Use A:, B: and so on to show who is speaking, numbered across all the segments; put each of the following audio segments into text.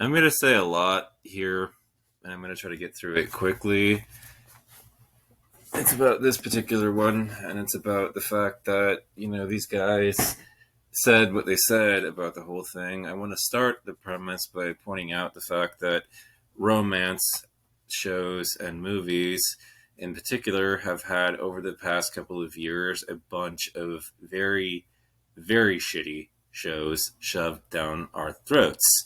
A: I'm going to say a lot here, and I'm going to try to get through it quickly. It's about this particular one, and it's about the fact that, these guys said what they said about the whole thing. I want to start the premise by pointing out the fact that romance shows and movies in particular have had over the past couple of years a bunch of very, very shitty shows shoved down our throats.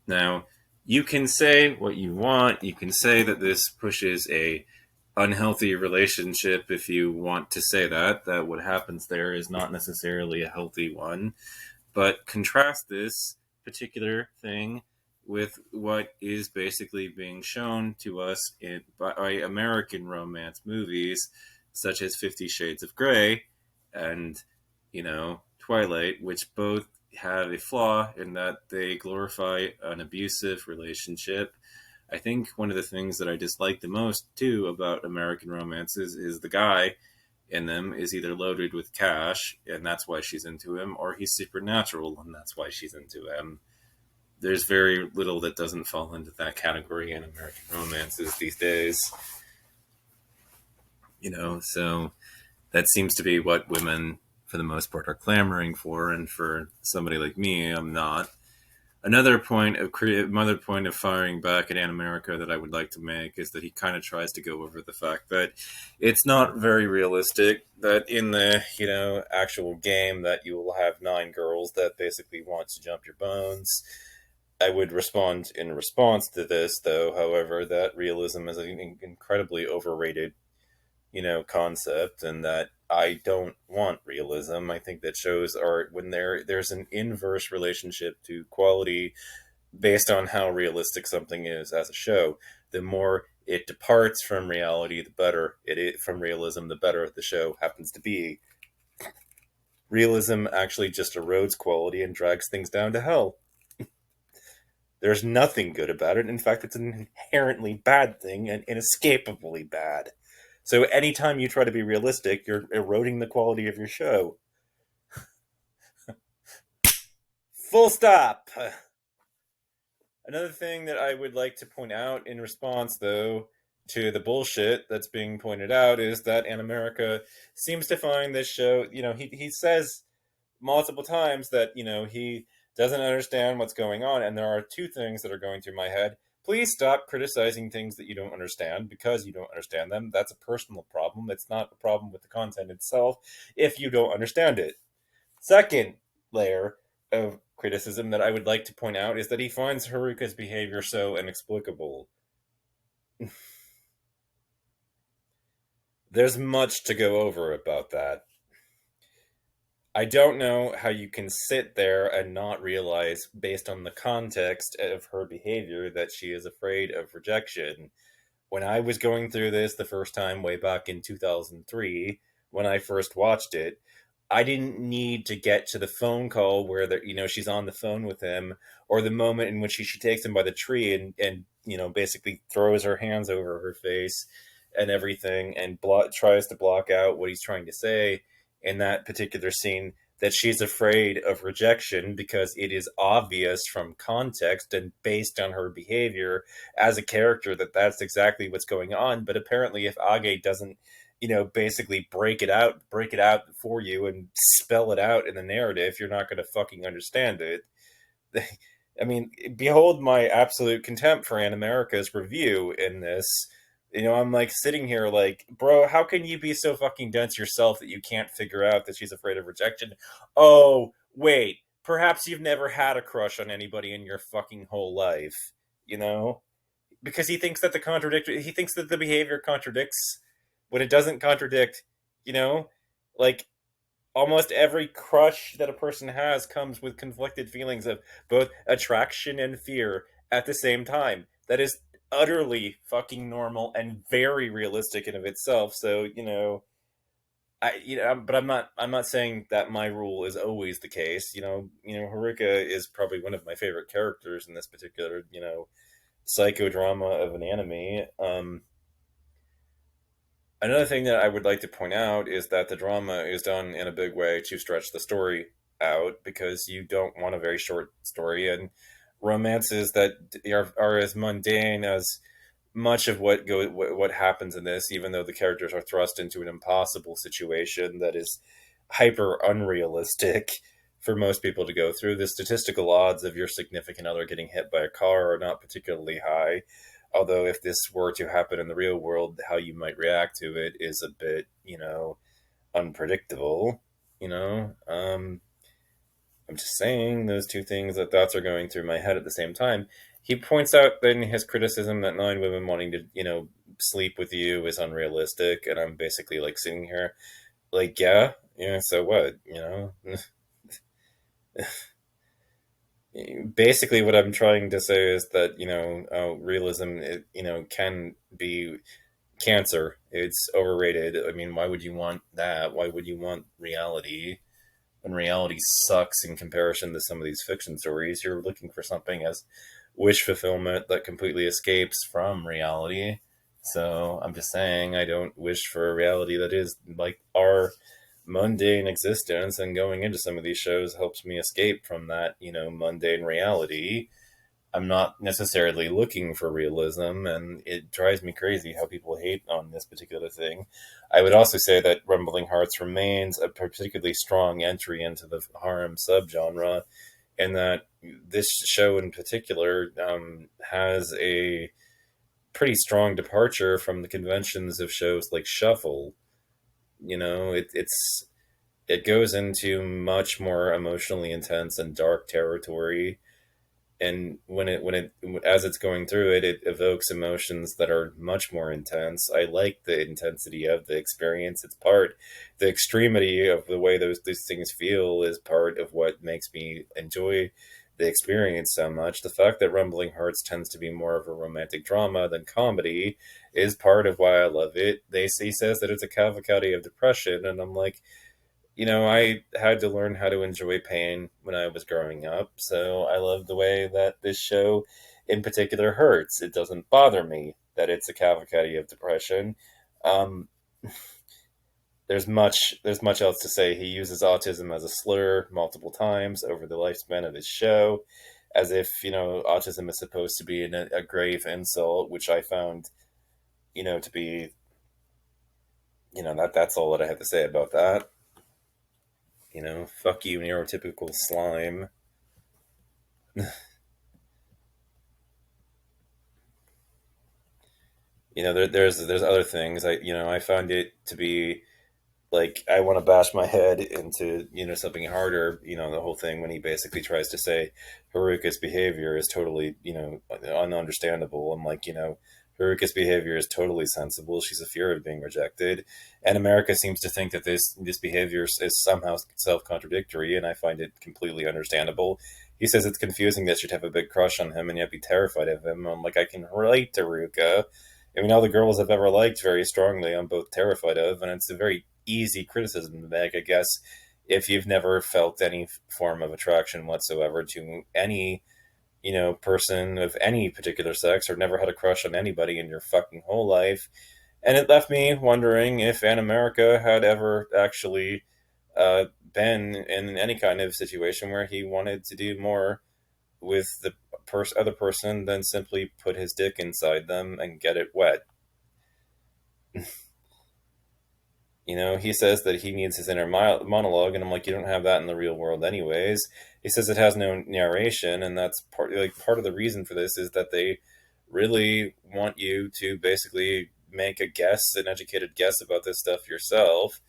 A: Now, you can say what you want. You can say that this pushes a unhealthy relationship if you want to say that what happens there is not necessarily a healthy one. But contrast this particular thing with what is basically being shown to us by American romance movies such as 50 Shades of Grey and, Twilight, which both have a flaw in that they glorify an abusive relationship. I think one of the things that I dislike the most too about American romances is the guy in them is either loaded with cash and that's why she's into him, or he's supernatural and that's why she's into him. There's very little that doesn't fall into that category in American romances these days. So that seems to be what women, for the most part, are clamoring for, and for somebody like me, I'm not. Another point of firing back at Animericaa that I would like to make is that he kind of tries to go over the fact that it's not very realistic that in the actual game that you will have 9 girls that basically want to jump your bones. I would respond in response to this, though, however, that realism is an incredibly overrated concept, and that I don't want realism. I think that shows are when there's an inverse relationship to quality based on how realistic something is as a show. The more it departs from reality, the better from realism, the better the show happens to be. Realism actually just erodes quality and drags things down to hell. There's nothing good about it. In fact, it's an inherently bad thing and inescapably bad. So anytime you try to be realistic, you're eroding the quality of your show. Full stop. Another thing that I would like to point out in response, though, to the bullshit that's being pointed out is that Animericaa seems to find this show, he says multiple times that, he doesn't understand what's going on. And there are 2 things that are going through my head. Please stop criticizing things that you don't understand because you don't understand them. That's a personal problem. It's not a problem with the content itself if you don't understand it. Second layer of criticism that I would like to point out is that he finds Haruka's behavior so inexplicable. There's much to go over about that. I don't know how you can sit there and not realize, based on the context of her behavior, that she is afraid of rejection. When I was going through this the first time, way back in 2003, when I first watched it, I didn't need to get to the phone call where she's on the phone with him, or the moment in which she takes him by the tree and basically throws her hands over her face and everything and tries to block out what he's trying to say in that particular scene, that she's afraid of rejection because it is obvious from context and based on her behavior as a character that that's exactly what's going on. But apparently if Age doesn't basically break it out for you and spell it out in the narrative, you're not going to fucking understand it. I mean, behold my absolute contempt for Animericaa's review in this. I'm like sitting here like, bro, how can you be so fucking dense yourself that you can't figure out that she's afraid of rejection? Oh, wait, perhaps you've never had a crush on anybody in your fucking whole life, Because he thinks that the behavior contradicts when it doesn't contradict, like almost every crush that a person has comes with conflicted feelings of both attraction and fear at the same time. That is utterly fucking normal and very realistic in of itself. So, but I'm not saying that my rule is always the case. Haruka is probably one of my favorite characters in this particular, psychodrama of an anime. Another thing that I would like to point out is that the drama is done in a big way to stretch the story out because you don't want a very short story. And romances that are as mundane as much of what happens in this, even though the characters are thrust into an impossible situation that is hyper unrealistic for most people to go through. The statistical odds of your significant other getting hit by a car are not particularly high. Although, if this were to happen in the real world, how you might react to it is a bit, unpredictable. I'm just saying those two things that thoughts are going through my head at the same time. He points out in his criticism that nine women wanting to, sleep with you is unrealistic, and I'm basically like sitting here, like, yeah, yeah. So what, Basically, what I'm trying to say is that realism, can be cancer. It's overrated. I mean, why would you want that? Why would you want reality? When reality sucks in comparison to some of these fiction stories, you're looking for something as wish fulfillment that completely escapes from reality. So I'm just saying, I don't wish for a reality that is like our mundane existence, and going into some of these shows helps me escape from that, mundane reality. I'm not necessarily looking for realism, and it drives me crazy how people hate on this particular thing. I would also say that Rumbling Hearts remains a particularly strong entry into the harem subgenre, and that this show in particular has a pretty strong departure from the conventions of shows like Shuffle. It goes into much more emotionally intense and dark territory, and when it as it's going through it, it evokes emotions that are much more intense. I like the intensity of the experience. It's part The extremity of the way those things feel is part of what makes me enjoy the experience so much. The fact that Rumbling Hearts tends to be more of a romantic drama than comedy is part of why I love it. He says that it's a cavalcade of depression, and I'm like, I had to learn how to enjoy pain when I was growing up, so I love the way that this show in particular hurts. It doesn't bother me that it's a cavalcade of depression. Um, there's much else to say. He uses autism as a slur multiple times over the lifespan of his show, as if autism is supposed to be a grave insult, which I found to be that's all that I have to say about that. Fuck you, neurotypical slime. There's other things. I found it to be like, I want to bash my head into something harder. The whole thing when he basically tries to say Haruka's behavior is totally ununderstandable. I'm like, Haruka's behavior is totally sensible. She's a fear of being rejected, and America seems to think that this behavior is somehow self contradictory, and I find it completely understandable. He says it's confusing that she'd have a big crush on him and yet be terrified of him. I'm like, I can relate to Haruka. I mean, all the girls I've ever liked very strongly, I'm both terrified of, and it's a very easy criticism to make, I guess, if you've never felt any form of attraction whatsoever to any, person of any particular sex, or never had a crush on anybody in your fucking whole life. And it left me wondering if Animericaa had ever actually been in any kind of situation where he wanted to do more with the other person than simply put his dick inside them and get it wet. He says that he needs his inner monologue, and I'm like, you don't have that in the real world, anyways. He says it has no narration, and that's part of the reason for this is that they really want you to basically make a guess, an educated guess about this stuff yourself.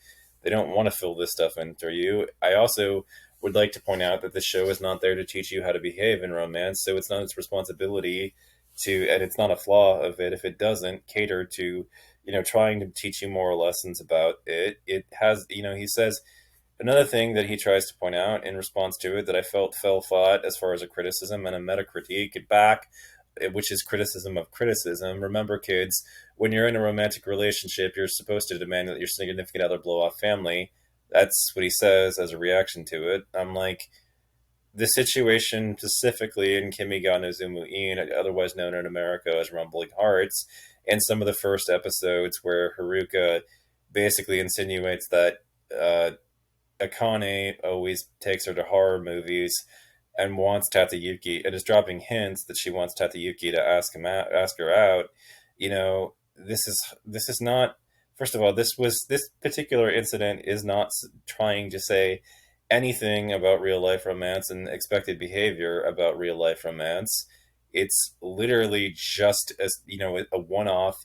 A: They don't want to fill this stuff in for you. I also would like to point out that the show is not there to teach you how to behave in romance, so it's not its responsibility and it's not a flaw of it if it doesn't cater to trying to teach you moral lessons about it. It has, he says another thing that he tries to point out in response to it that I felt fell flat as far as a criticism and a meta critique back, which is criticism of criticism. Remember, kids, when you're in a romantic relationship, you're supposed to demand that your significant other blow off family. That's what he says as a reaction to it. I'm like, the situation specifically in Kimi ga Nozumu In, otherwise known in America as Rumbling Hearts, and some of the first episodes where Haruka basically insinuates that Akane always takes her to horror movies and wants Tateyuki and is dropping hints that she wants Tateyuki to ask her out. This is not. First of all, this particular incident is not trying to say anything about real life romance and expected behavior about real life romance. It's literally just as a one off.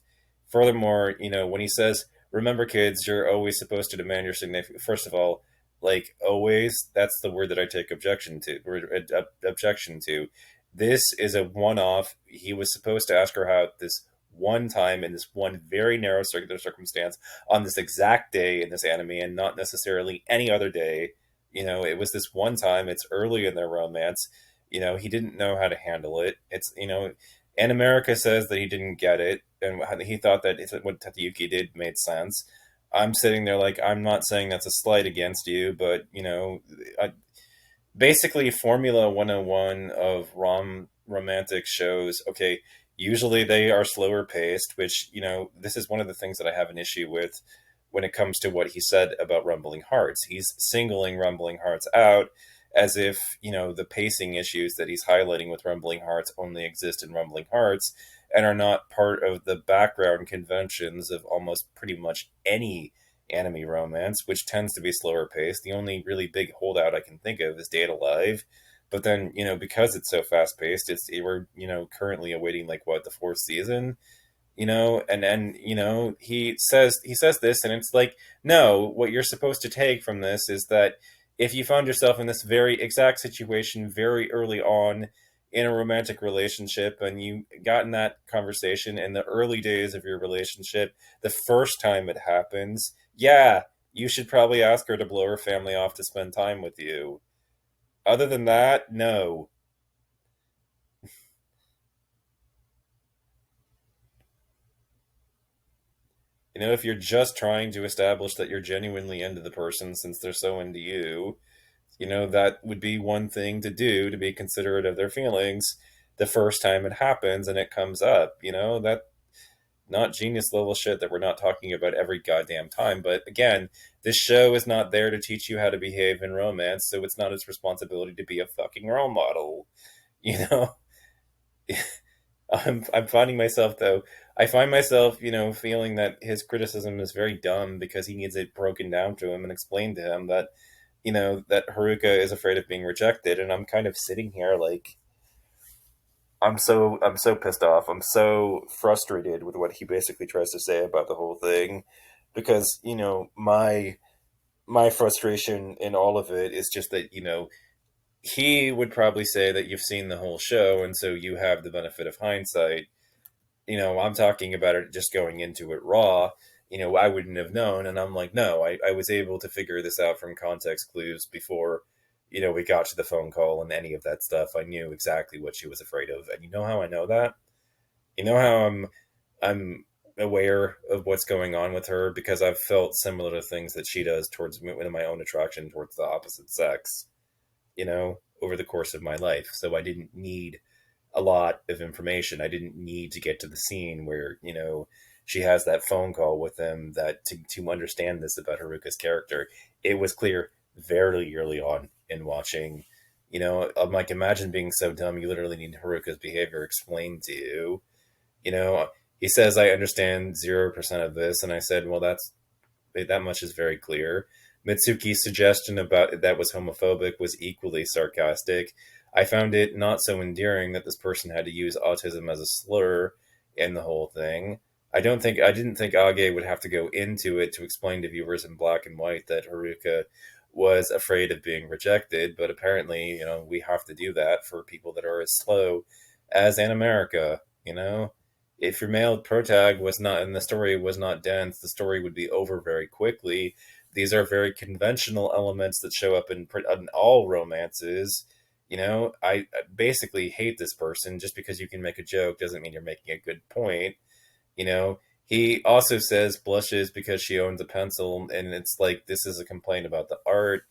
A: Furthermore, when he says, "Remember, kids, you're always supposed to demand your significant." First of all, like always, that's the word that I take objection to. This is a one off. He was supposed to ask her out this one time in this one very narrow circular circumstance on this exact day in this anime and not necessarily any other day. It was this one time. It's early in their romance. He didn't know how to handle it. Animericaa says that he didn't get it, and he thought that what Tateyuki did made sense. I'm sitting there like, I'm not saying that's a slight against you, but basically Formula 101 of romantic shows. Okay, usually they are slower paced, which this is one of the things that I have an issue with when it comes to what he said about Rumbling Hearts. He's singling Rumbling Hearts out as if the pacing issues that he's highlighting with Rumbling Hearts only exist in Rumbling Hearts and are not part of the background conventions of almost pretty much any anime romance, which tends to be slower paced. The only really big holdout I can think of is Date Alive. But then, because it's so fast paced, we're currently awaiting like what, the fourth season, and then he says this, and it's like, no, what you're supposed to take from this is that if you found yourself in this very exact situation very early on in a romantic relationship, and you got in that conversation in the early days of your relationship, the first time it happens, yeah, you should probably ask her to blow her family off to spend time with you. Other than that, no. If you're just trying to establish that you're genuinely into the person since they're so into you, that would be one thing to do, to be considerate of their feelings the first time it happens and it comes up. That not genius level shit that we're not talking about every goddamn time. But again, this show is not there to teach you how to behave in romance, so it's not its responsibility to be a fucking role model. You know, I'm finding myself though. I find myself, feeling that his criticism is very dumb because he needs it broken down to him and explained to him that, that Haruka is afraid of being rejected, and I'm kind of sitting here like, I'm so pissed off. I'm so frustrated with what he basically tries to say about the whole thing, because my frustration in all of it is just that he would probably say that you've seen the whole show and so you have the benefit of hindsight. I'm talking about it just going into it raw. I wouldn't have known. And I'm like, no, I was able to figure this out from context clues before, we got to the phone call and any of that stuff. I knew exactly what she was afraid of. And you know how I know that? How I'm aware of what's going on with her because I've felt similar to things that she does towards me in my own attraction towards the opposite sex, over the course of my life. So I didn't need a lot of information. I didn't need to get to the scene where, she has that phone call with him that to understand this about Haruka's character. It was clear very early on in watching. I'm like, imagine being so dumb you literally need Haruka's behavior explained to you. You know, he says, I understand 0% of this. And I said, well, that much is very clear. Mitsuki's suggestion about that was homophobic was equally sarcastic. I found it not so endearing that this person had to use autism as a slur in the whole thing. I didn't think Age would have to go into it to explain to viewers in black and white that Haruka was afraid of being rejected, but apparently, we have to do that for people that are as slow as Animericaa, If your male protag was not, and the story was not dense, the story would be over very quickly. These are very conventional elements that show up in all romances. I basically hate this person. Just because you can make a joke doesn't mean you're making a good point. You know, he also says blushes because she owns a pencil, and it's like, this is a complaint about the art.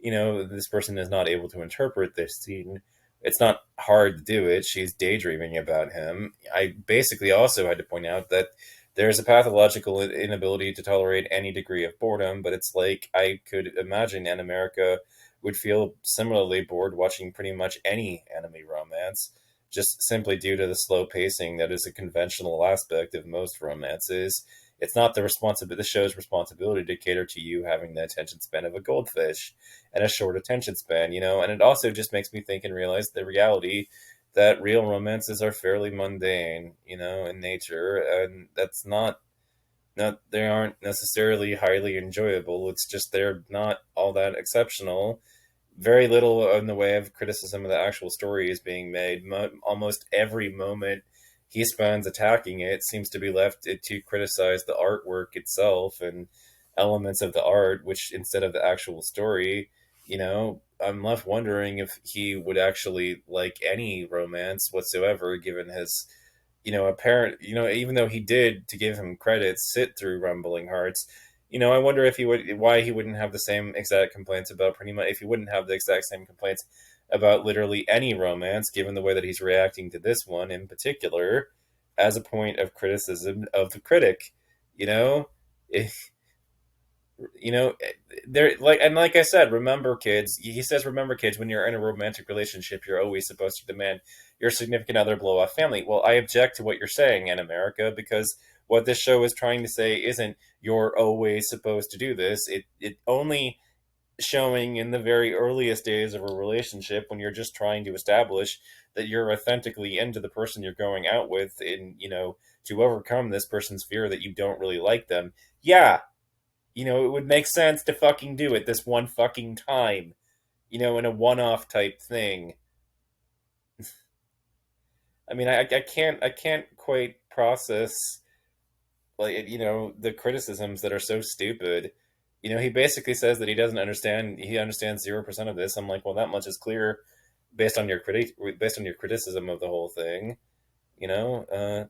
A: This person is not able to interpret this scene. It's not hard to do it. She's daydreaming about him. I basically also had to point out that there's a pathological inability to tolerate any degree of boredom, but it's like I could imagine Animericaa would feel similarly bored watching pretty much any anime romance, just simply due to the slow pacing that is a conventional aspect of most romances. It's not the show's responsibility to cater to you having the attention span of a goldfish and a short attention span, and it also just makes me think and realize the reality that real romances are fairly mundane, in nature, and that's not they aren't necessarily highly enjoyable. It's just they're not all that exceptional. Very little in the way of criticism of the actual story is being made. Almost every moment he spends attacking it seems to be left to criticize the artwork itself and elements of the art, which instead of the actual story, I'm left wondering if he would actually like any romance whatsoever, given his apparent, even though he did, to give him credit, sit through Rumbling Hearts. I wonder if why he wouldn't have the same exact complaints about pretty much, if he wouldn't have the exact same complaints about literally any romance, given the way that he's reacting to this one in particular, as a point of criticism of the critic. You know, if, there like I said, remember kids. He says, remember kids, when you're in a romantic relationship, you're always supposed to demand your significant other blow off family. Well, I object to what you're saying, Animericaa, because what this show is trying to say isn't you're always supposed to do this. It only showing in the very earliest days of a relationship when you're just trying to establish that you're authentically into the person you're going out with, and to overcome this person's fear that you don't really like them. Yeah, it would make sense to fucking do it this one fucking time, in a one-off type thing. I mean, I can't quite process, like, the criticisms that are so stupid. He basically says that he understands 0% of this. I'm like, well, that much is clear based on your criticism of the whole thing. You know,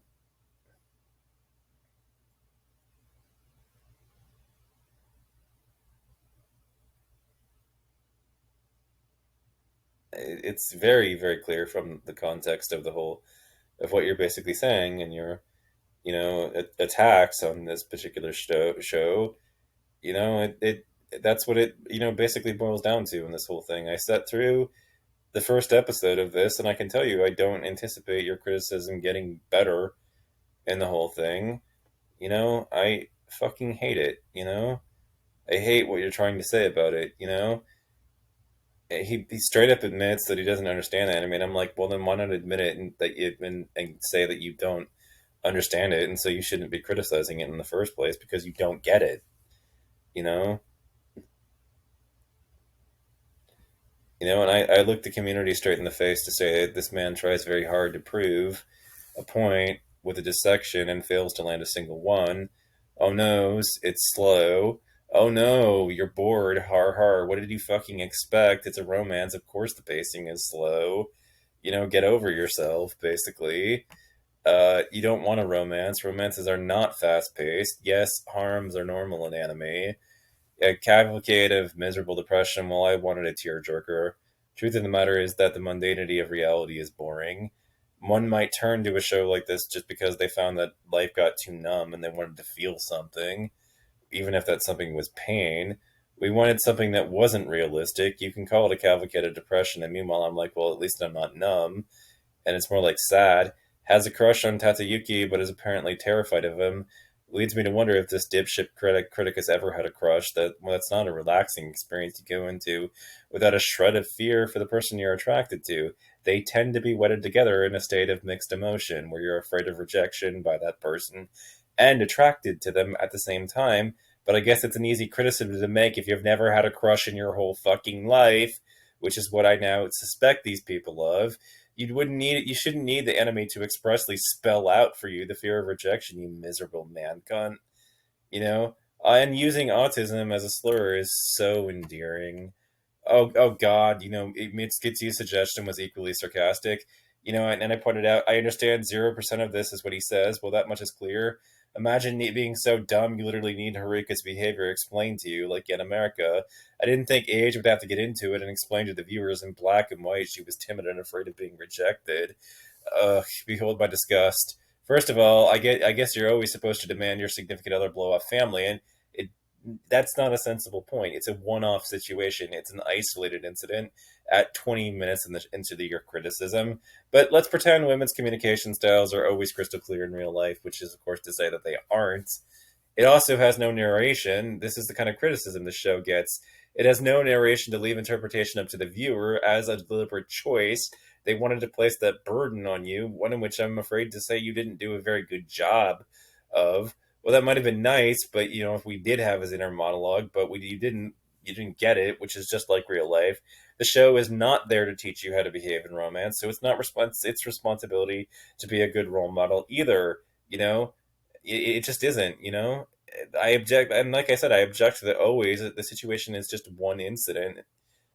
A: it's very very clear from the context of the whole of what you're basically saying and your attacks on this particular show. It that's what it basically boils down to in this whole thing. I sat through the first episode of this, and I can tell you I don't anticipate your criticism getting better in the whole thing. I fucking hate it. I hate what you're trying to say about it. He straight up admits that he doesn't understand anime, and I'm like, well, then why not admit it and say that you don't understand it, and so you shouldn't be criticizing it in the first place because you don't get it. You know, and I look the community straight in the face to say that this man tries very hard to prove a point with a dissection and fails to land a single one. Oh no, it's slow. Oh no, you're bored. Har har. What did you fucking expect? It's a romance. Of course the pacing is slow. Get over yourself, basically. You don't want a romance. Romances are not fast paced. Yes, harms are normal in anime. A cavalcade of miserable depression. Well, I wanted a tearjerker. Truth of the matter is that the mundanity of reality is boring. One might turn to a show like this just because they found that life got too numb and they wanted to feel something, even if that something was pain. We wanted something that wasn't realistic. You can call it a cavalcade of depression, and meanwhile, I'm like, well, at least I'm not numb, and it's more like sad. Has a crush on Tatayuki, but is apparently terrified of him. Leads me to wonder if this dipshit critic has ever had a crush. That's not a relaxing experience to go into without a shred of fear for the person you're attracted to. They tend to be wedded together in a state of mixed emotion, where you're afraid of rejection by that person and attracted to them at the same time. But I guess it's an easy criticism to make if you've never had a crush in your whole fucking life, which is what I now suspect these people of. You shouldn't need the enemy to expressly spell out for you the fear of rejection, you miserable man cunt. And using autism as a slur is so endearing. Oh God, Mitsuki's suggestion was equally sarcastic. And I pointed out, I understand 0% of this is what he says. Well, that much is clear. Imagine being so dumb you literally need Haruka's behavior explained to you, like in America. I didn't think Age would have to get into it and explain to the viewers in black and white she was timid and afraid of being rejected. Ugh, behold my disgust. First of all, I guess you're always supposed to demand your significant other blow off family, and it That's not a sensible point. It's a one-off situation. It's an isolated incident at 20 minutes into your criticism. But let's pretend women's communication styles are always crystal clear in real life, which is, of course, to say that they aren't. It also has no narration. This is the kind of criticism the show gets. It has no narration to leave interpretation up to the viewer as a deliberate choice. They wanted to place that burden on you, one in which I'm afraid to say you didn't do a very good job of. Well, that might have been nice, but if we did have his inner monologue, but you didn't get it, which is just like real life. The show is not there to teach you how to behave in romance, so it's not its responsibility to be a good role model either. You know, it just isn't. I object, and like I said, I object to that always. The situation is just one incident.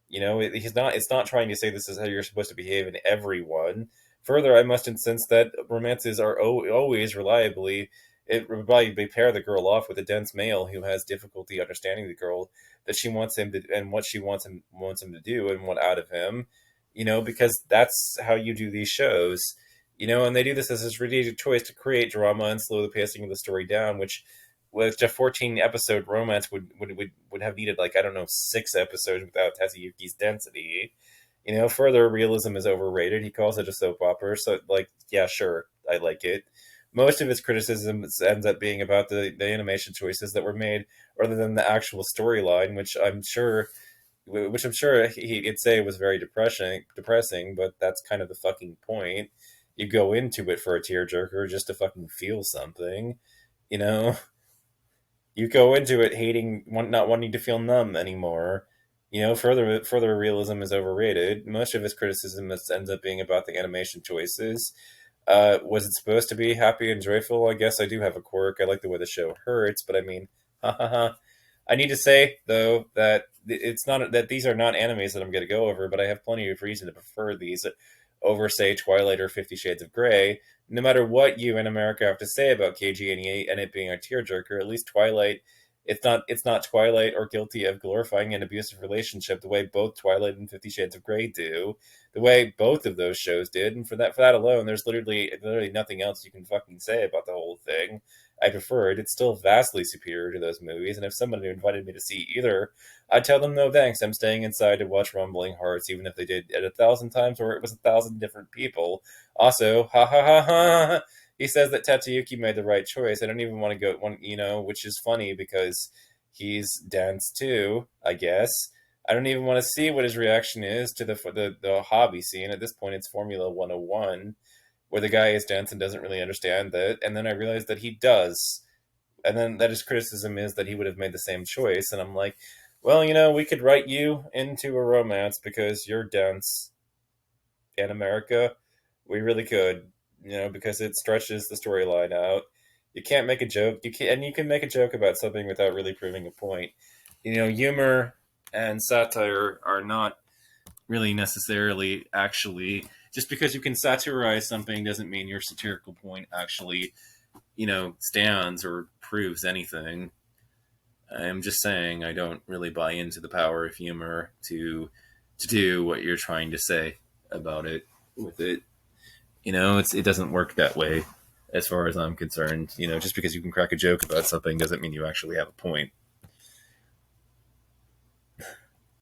A: He's not. It's not trying to say this is how you're supposed to behave in everyone. Further, I must insist that romances are always reliably pair the girl off with a dense male who has difficulty understanding the girl that she wants him to and what she wants him to do and want out of him. Because that's how you do these shows. And they do this as a strategic choice to create drama and slow the pacing of the story down, which with a 14 episode romance would have needed, like, I don't know, 6 episodes without Tazuyuki's density. Further, realism is overrated. He calls it a soap opera, so, like, yeah, sure, I like it. Most of his criticism ends up being about the animation choices that were made, rather than the actual storyline, which I'm sure he'd say was very depressing. But that's kind of the fucking point. You go into it for a tearjerker just to fucking feel something, you know. You go into it not wanting to feel numb anymore. Further realism is overrated. Most of his criticism ends up being about the animation choices. Was it supposed to be happy and joyful? I guess I do have a quirk. I like the way the show hurts, but I mean, ha ha ha. I need to say though that it's not that these are not animes that I'm going to go over, but I have plenty of reason to prefer these over, say, Twilight or 50 Shades of Grey. No matter what you in America have to say about KG88 and it being a tearjerker, at least Twilight, it's not Twilight or guilty of glorifying an abusive relationship the way both Twilight and 50 Shades of Grey do, the way both of those shows did. And for that alone, there's literally nothing else you can fucking say about the whole thing. I prefer it. It's still vastly superior to those movies, and if somebody invited me to see either, I'd tell them no thanks. I'm staying inside to watch Rumbling Hearts, even if they did it 1,000 times or it was 1,000 different people. Also, ha ha ha ha. He says that Tatsuyuki made the right choice. I don't even want to which is funny because he's dense too, I guess. I don't even want to see what his reaction is to the hobby scene. At this point, it's Formula 101, where the guy is dense and doesn't really understand that. And then I realized that he does. And then that his criticism is that he would have made the same choice. And I'm like, well, we could write you into a romance because you're dense in America. We really could, because it stretches the storyline out. You can't make a joke. You can make a joke about something without really proving a point. Humor and satire are not really necessarily actually, just because you can satirize something doesn't mean your satirical point actually stands or proves anything. I'm just saying I don't really buy into the power of humor to do what you're trying to say about it with it. It doesn't work that way as far as I'm concerned. Just because you can crack a joke about something doesn't mean you actually have a point.